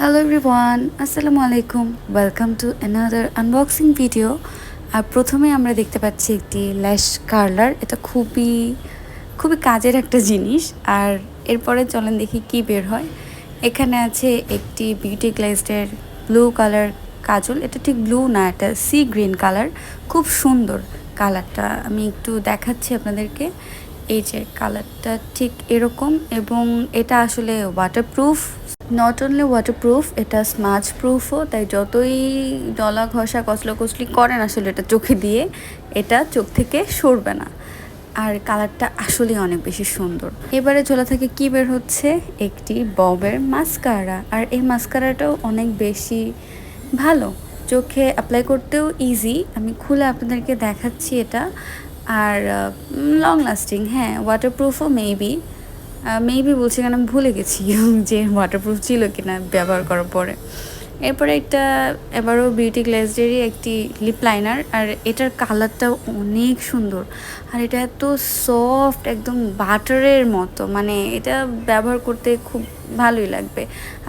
Hello everyone, আসসালামু আলাইকুম। Welcome to another unboxing video. আর প্রথমে আমরা দেখতে পাচ্ছি একটি ল্যাশ কার্লার। এটা খুবই খুবই কাজের একটা জিনিস। আর এরপরে চলেন দেখি কি বের হয়। এখানে আছে একটি বিউটি গ্লেজের ব্লু কালার কাজল। এটা ঠিক ব্লু না, এটা সি গ্রিন কালার। খুব সুন্দর কালারটা, আমি একটু দেখাচ্ছি আপনাদেরকে। এই যে কালারটা ঠিক এরকম, এবং এটা আসলে ওয়াটারপ্রুফ। নট অনলি ওয়াটারপ্রুফ, এটা স্মাজ প্রুফও। তাই যতই ডলা ঘষা কচলি করেন আসলে এটা চোখে দিয়ে, এটা চোখ থেকে সরবে না। আর কালারটা আসলে অনেক বেশি সুন্দর। এবারে চলে থাকে কি বের হচ্ছে, একটি ববের মাস্কারা। আর এই মাস্কারাটাও অনেক বেশি ভালো, চোখে অ্যাপ্লাই করতেও ইজি। আমি খুলে আপনাদেরকে দেখাচ্ছি এটা। আর লং লাস্টিং, হ্যাঁ ওয়াটারপ্রুফও মেবি বলছি, কারণ আমি ভুলে গেছি যে ওয়াটারপ্রুফ ছিল কিনা ব্যবহার করার পরে। এরপরে এবারও বিউটি গ্লেজেরই একটি লিপ লাইনার। আর এটার কালারটাও অনেক সুন্দর, আর এটা এত সফট, একদম বাটারের মতো। মানে এটা ব্যবহার করতে খুব ভালোই লাগবে।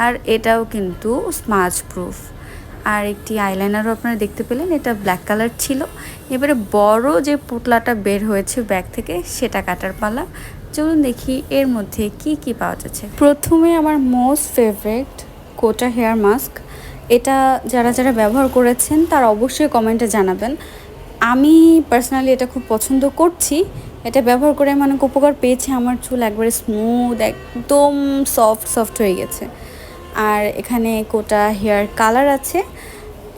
আর এটাও কিন্তু স্মাজ প্রুফ। আর একটি আইলাইনারও আপনারা দেখতে পেলেন, এটা ব্ল্যাক কালার ছিল। এবারে বড় যে পুতলাটা বের হয়েছে ব্যাগ থেকে, সেটা কাটার পালা। চলুন দেখি এর মধ্যে কি কি পাওয়া যাচ্ছে। প্রথমে আমার মোস্ট ফেভারিট কোটা হেয়ার মাস্ক। এটা যারা যারা ব্যবহার করেছেন তারা অবশ্যই কমেন্টে জানাবেন। আমি পার্সোনালি এটা খুব পছন্দ করছি। এটা ব্যবহার করে আমি অনেক উপকার পেয়েছি। আমার চুল একবারে স্মুথ, একদম সফট হয়ে গেছে। আর এখানে কোটা হেয়ার কালার আছে,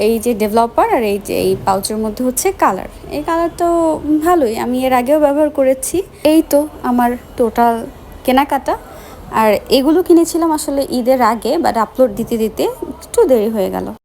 এই যে ডেভেলপার, আর এই যে এই পাউচের মধ্যে হচ্ছে কালার। এই কালার তো ভালোই, আমি এর আগেও ব্যবহার করেছি। এই তো আমার টোটাল কেনাকাটা। আর এগুলো কিনেছিলাম আসলে ঈদের আগে, বাট আপলোড দিতে দিতে একটু দেরি হয়ে গেল।